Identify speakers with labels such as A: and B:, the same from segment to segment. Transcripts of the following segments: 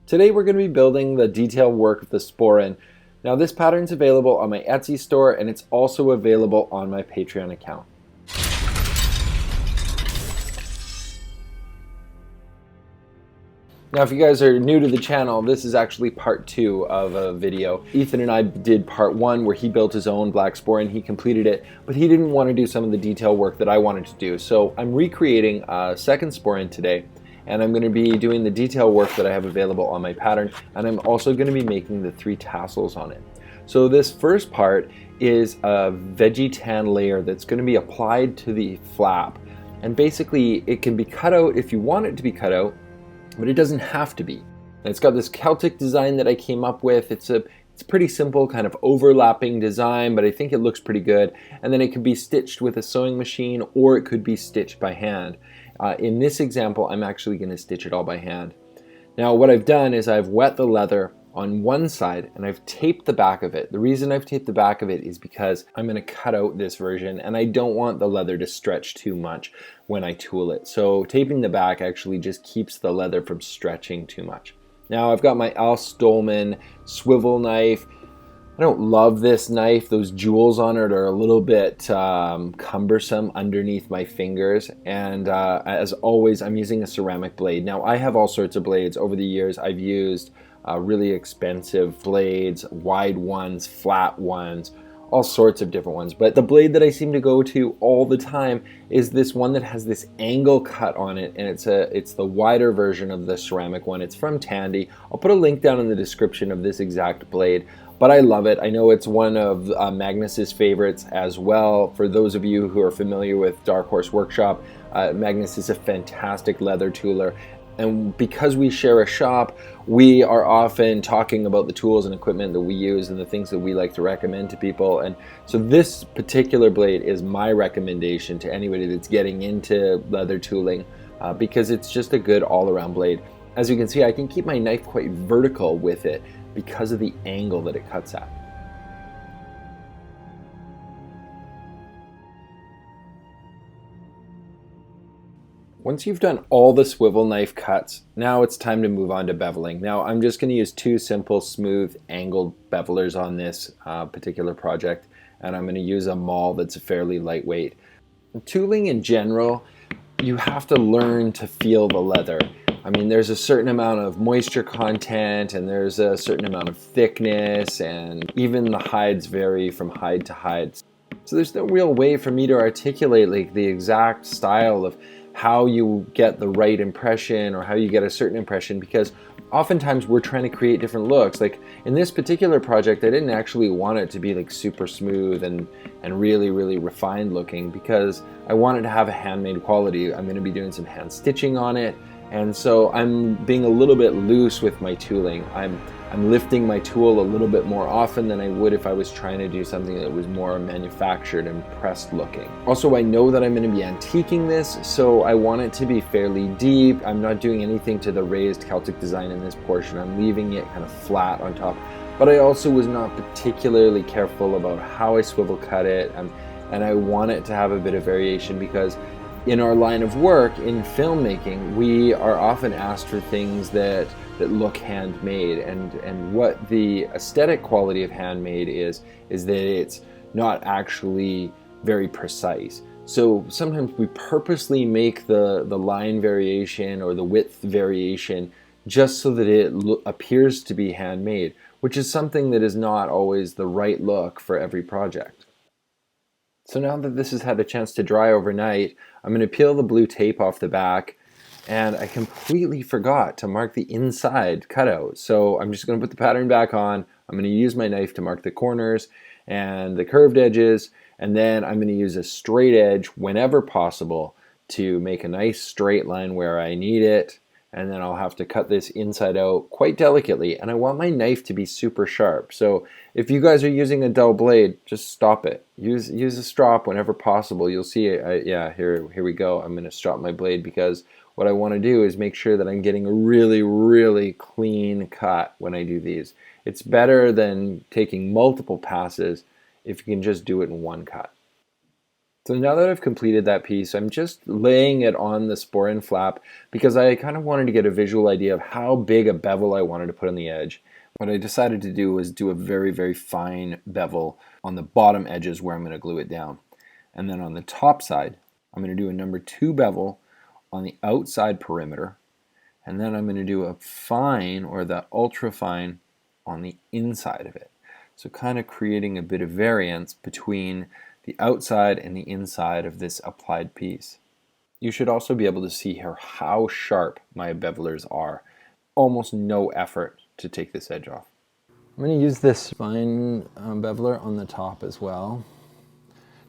A: Today we're going to be building the detail work of the Sporran. Now this pattern is available on my Etsy store and it's also available on my Patreon account. Now if you guys are new to the channel, this is actually part 2 of a video. Ethan and I did part 1 where he built his own black Sporran, he completed it, but he didn't want to do some of the detail work that I wanted to do. So I'm recreating a second Sporran today, and I'm going to be doing the detail work that I have available on my pattern, and I'm also going to be making the 3 tassels on it. So this first part is a veggie tan layer that's going to be applied to the flap, and basically it can be cut out if you want it to be cut out, but it doesn't have to be. And it's got this Celtic design that I came up with. It's a pretty simple kind of overlapping design, but I think it looks pretty good. And then it could be stitched with a sewing machine, or it could be stitched by hand. In this example, I'm actually going to stitch it all by hand. Now what I've done is I've wet the leather on one side and I've taped the back of it. The reason I've taped the back of it is because I'm going to cut out this version and I don't want the leather to stretch too much when I tool it. So taping the back actually just keeps the leather from stretching too much. Now I've got my Al Stolman swivel knife. I don't love this knife. Those jewels on it are a little bit cumbersome underneath my fingers. And as always, I'm using a ceramic blade. Now I have all sorts of blades. Over the years, I've used really expensive blades, wide ones, flat ones, all sorts of different ones. But the blade that I seem to go to all the time is this one that has this angle cut on it, and it's the wider version of the ceramic one. It's from Tandy. I'll put a link down in the description of this exact blade. But I love it. I know it's one of Magnus's favorites as well. For those of you who are familiar with Dark Horse Workshop, Magnus is a fantastic leather tooler. And because we share a shop, we are often talking about the tools and equipment that we use and the things that we like to recommend to people. And so this particular blade is my recommendation to anybody that's getting into leather tooling because it's just a good all-around blade. As you can see, I can keep my knife quite vertical with it because of the angle that it cuts at. Once you've done all the swivel knife cuts, now it's time to move on to beveling. Now I'm just going to use 2 simple, smooth, angled bevelers on this particular project, and I'm going to use a maul that's fairly lightweight. Tooling in general, you have to learn to feel the leather. I mean, there's a certain amount of moisture content and there's a certain amount of thickness, and even the hides vary from hide to hide. So there's no real way for me to articulate like the exact style of how you get the right impression or how you get a certain impression, because oftentimes we're trying to create different looks. Like in this particular project, I didn't actually want it to be like super smooth and really, really refined looking, because I wanted to have a handmade quality. I'm going to be doing some hand stitching on it. And so I'm being a little bit loose with my tooling. I'm lifting my tool a little bit more often than I would if I was trying to do something that was more manufactured and pressed looking. Also, I know that I'm going to be antiquing this, so I want it to be fairly deep. I'm not doing anything to the raised Celtic design in this portion. I'm leaving it kind of flat on top. But I also was not particularly careful about how I swivel cut it, and I want it to have a bit of variation, because in our line of work in filmmaking, we are often asked for things that look handmade, and what the aesthetic quality of handmade is that it's not actually very precise. So sometimes we purposely make the line variation or the width variation just so that it appears to be handmade, which is something that is not always the right look for every project. So now that this has had a chance to dry overnight, I'm going to peel the blue tape off the back, and I completely forgot to mark the inside cutout. So I'm just going to put the pattern back on. I'm going to use my knife to mark the corners and the curved edges, and then I'm going to use a straight edge whenever possible to make a nice straight line where I need it. And then I'll have to cut this inside out quite delicately, and I want my knife to be super sharp. So if you guys are using a dull blade, just stop it. Use a strop whenever possible. You'll see yeah, here we go. I'm going to strop my blade, because what I want to do is make sure that I'm getting a really, really clean cut when I do these. It's better than taking multiple passes if you can just do it in one cut. So now that I've completed that piece, I'm just laying it on the Sporran flap because I kind of wanted to get a visual idea of how big a bevel I wanted to put on the edge. What I decided to do was do a very, very fine bevel on the bottom edges where I'm going to glue it down. And then on the top side, I'm going to do a number 2 bevel on the outside perimeter. And then I'm going to do a fine, or the ultra fine, on the inside of it. So kind of creating a bit of variance between the outside and the inside of this applied piece. You should also be able to see here how sharp my bevelers are. Almost no effort to take this edge off. I'm going to use this fine beveler on the top as well,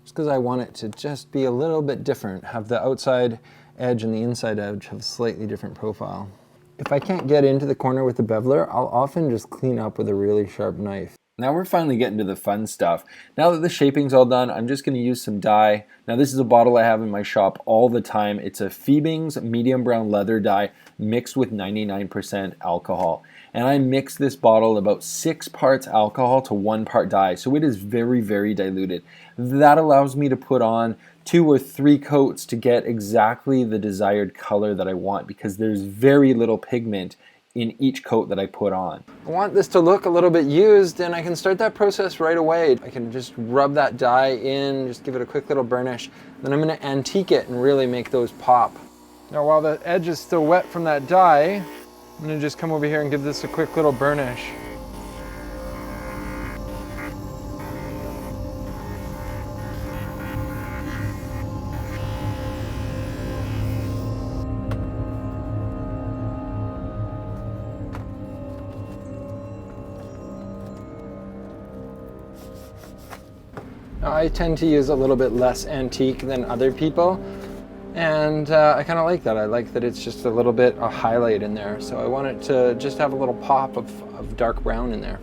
A: just because I want it to just be a little bit different, have the outside edge and the inside edge have a slightly different profile. If I can't get into the corner with the beveler, I'll often just clean up with a really sharp knife. Now we're finally getting to the fun stuff. Now that the shaping's all done, I'm just going to use some dye. Now this is a bottle I have in my shop all the time. It's a Beveling's medium brown leather dye mixed with 99% alcohol. And I mix this bottle about 6 parts alcohol to 1 part dye, so it is very, very diluted. That allows me to put on 2 or 3 coats to get exactly the desired color that I want, because there's very little pigment in each coat that I put on. I want this to look a little bit used, and I can start that process right away. I can just rub that dye in, just give it a quick little burnish. Then I'm going to antique it and really make those pop. Now while the edge is still wet from that dye, I'm going to just come over here and give this a quick little burnish. Now, I tend to use a little bit less antique than other people, and I kind of like that. I like that it's just a little bit a highlight in there, so I want it to just have a little pop of dark brown in there.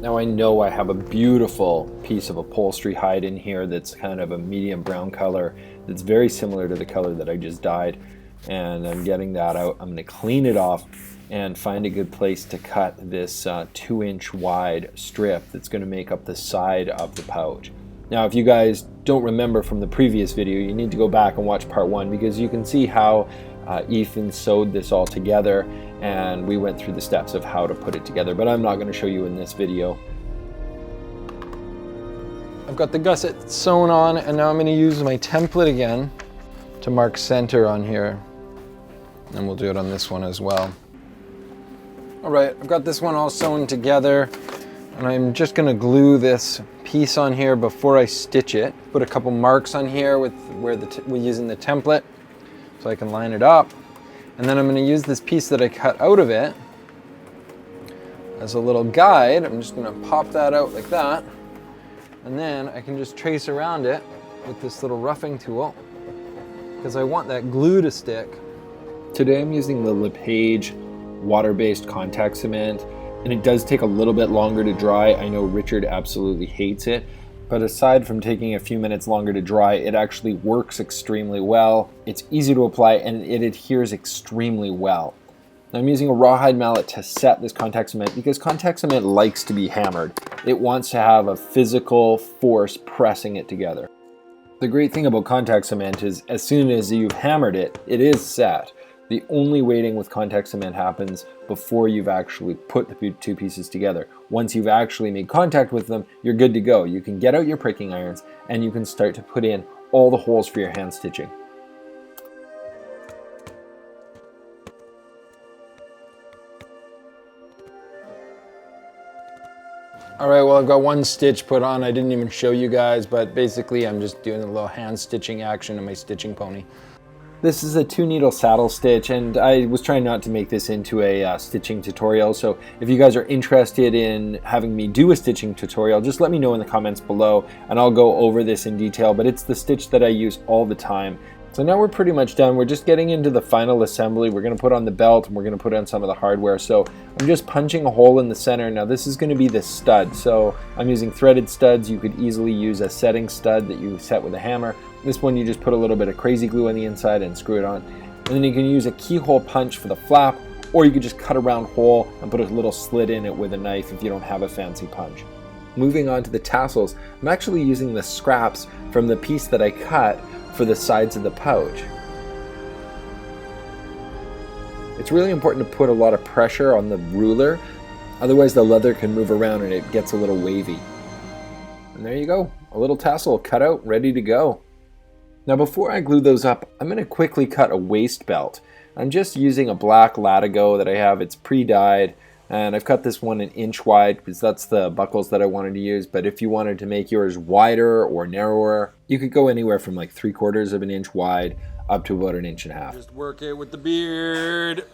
A: Now I know I have a beautiful piece of upholstery hide in here that's kind of a medium brown color that's very similar to the color that I just dyed, and I'm getting that out. I'm going to clean it off and find a good place to cut this 2-inch wide strip that's going to make up the side of the pouch. Now if you guys don't remember from the previous video, you need to go back and watch part 1, because you can see how Ethan sewed this all together, and we went through the steps of how to put it together, but I'm not going to show you in this video. I've got the gusset sewn on, and now I'm going to use my template again to mark center on here, and we'll do it on this one as well. Alright, I've got this one all sewn together, and I'm just going to glue this piece on here before I stitch it. Put a couple marks on here with where we're using the template so I can line it up. And then I'm going to use this piece that I cut out of it as a little guide. I'm just going to pop that out like that, and then I can just trace around it with this little roughing tool, because I want that glue to stick. Today I'm using the LePage water-based contact cement, and it does take a little bit longer to dry. I know Richard absolutely hates it, but aside from taking a few minutes longer to dry, it actually works extremely well. It's easy to apply, and it adheres extremely well. I'm using a rawhide mallet to set this contact cement because contact cement likes to be hammered. It wants to have a physical force pressing it together. The great thing about contact cement is as soon as you've hammered it, it is set. The only weighting with contact cement happens before you've actually put the 2 pieces together. Once you've actually made contact with them, you're good to go. You can get out your pricking irons and you can start to put in all the holes for your hand stitching. Alright, well I've got one stitch put on. I didn't even show you guys, but basically I'm just doing a little hand stitching action in my stitching pony. This is a 2-needle saddle stitch, and I was trying not to make this into a stitching tutorial, so if you guys are interested in having me do a stitching tutorial, just let me know in the comments below and I'll go over this in detail, but it's the stitch that I use all the time. So now we're pretty much done. We're just getting into the final assembly. We're going to put on the belt and we're going to put on some of the hardware. So I'm just punching a hole in the center. Now this is going to be the stud. So I'm using threaded studs. You could easily use a setting stud that you set with a hammer. This one you just put a little bit of crazy glue on the inside and screw it on. And then you can use a keyhole punch for the flap, or you could just cut a round hole and put a little slit in it with a knife if you don't have a fancy punch. moving on to the tassels, I'm actually using the scraps from the piece that I cut for the sides of the pouch. It's really important to put a lot of pressure on the ruler, otherwise the leather can move around and it gets a little wavy. And there you go, a little tassel cut out, ready to go. Now before I glue those up, I'm going to quickly cut a waist belt. I'm just using a black Latigo that I have, it's pre-dyed, and I've cut this one 1 inch wide because that's the buckles that I wanted to use. But if you wanted to make yours wider or narrower, you could go anywhere from like 3/4 of an inch wide up to about 1.5 inches.
B: Just work it with the beard.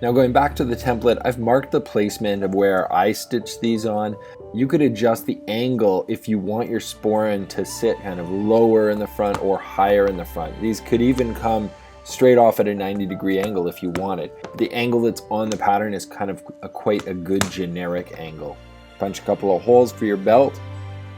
A: Now going back to the template, I've marked the placement of where I stitched these on. You could adjust the angle if you want your sporran to sit kind of lower in the front or higher in the front. These could even come straight off at a 90-degree angle if you wanted. The angle that's on the pattern is kind of quite a good generic angle. Punch a couple of holes for your belt,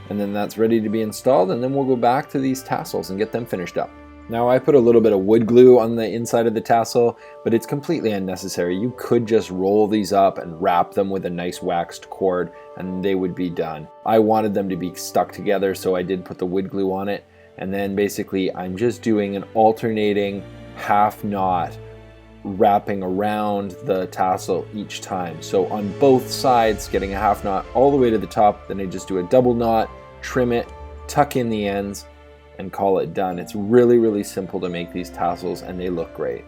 A: and then that's ready to be installed, and then we'll go back to these tassels and get them finished up. Now I put a little bit of wood glue on the inside of the tassel, but it's completely unnecessary. You could just roll these up and wrap them with a nice waxed cord and they would be done. I wanted them to be stuck together, so I did put the wood glue on it, and then basically I'm just doing an alternating half knot wrapping around the tassel each time. So on both sides, getting a half knot all the way to the top, then I just do a double knot, trim it, tuck in the ends, and call it done. It's really, really simple to make these tassels and they look great.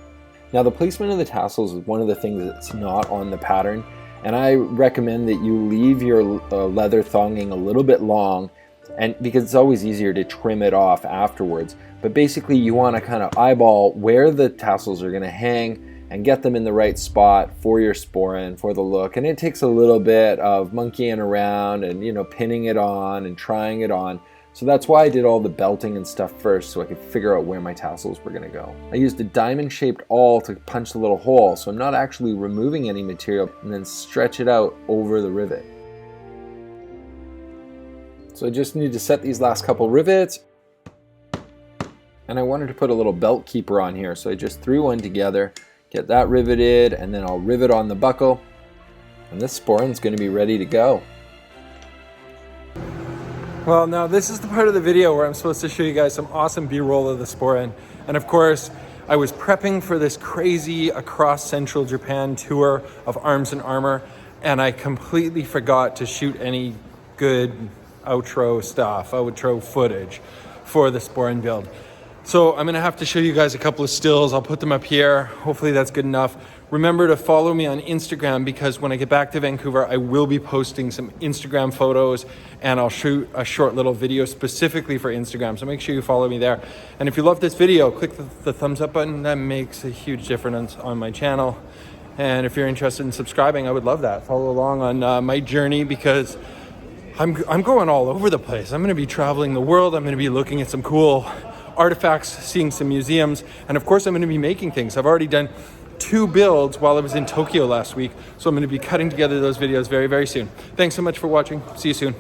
A: Now the placement of the tassels is one of the things that's not on the pattern, and I recommend that you leave your leather thonging a little bit long, and because it's always easier to trim it off afterwards. But basically you want to kind of eyeball where the tassels are going to hang and get them in the right spot for your sporran, for the look. And it takes a little bit of monkeying around and, you know, pinning it on and trying it on. So that's why I did all the belting and stuff first, so I could figure out where my tassels were going to go. I used a diamond-shaped awl to punch the little hole, so I'm not actually removing any material, and then stretch it out over the rivet. So I just need to set these last couple rivets, and I wanted to put a little belt keeper on here, so I just threw one together, get that riveted, and then I'll rivet on the buckle, and this sporran's going to be ready to go.
B: Well, now this is the part of the video where I'm supposed to show you guys some awesome B-roll of the sporran. And of course, I was prepping for this crazy across central Japan tour of Arms and Armor, and I completely forgot to shoot any good outro footage for the sporran build. So I'm gonna have to show you guys a couple of stills. I'll put them up here. Hopefully that's good enough. Remember to follow me on Instagram, because when I get back to Vancouver, I will be posting some Instagram photos, and I'll shoot a short little video specifically for Instagram. So make sure you follow me there. And if you love this video, click the thumbs up button. That makes a huge difference on my channel. And if you're interested in subscribing, I would love that. Follow along on my journey, because I'm going all over the place. I'm gonna be traveling the world. I'm gonna be looking at some cool artifacts, seeing some museums, and of course I'm going to be making things. I've already done 2 builds while I was in Tokyo last week, so I'm going to be cutting together those videos very, very soon. Thanks so much for watching. See you soon.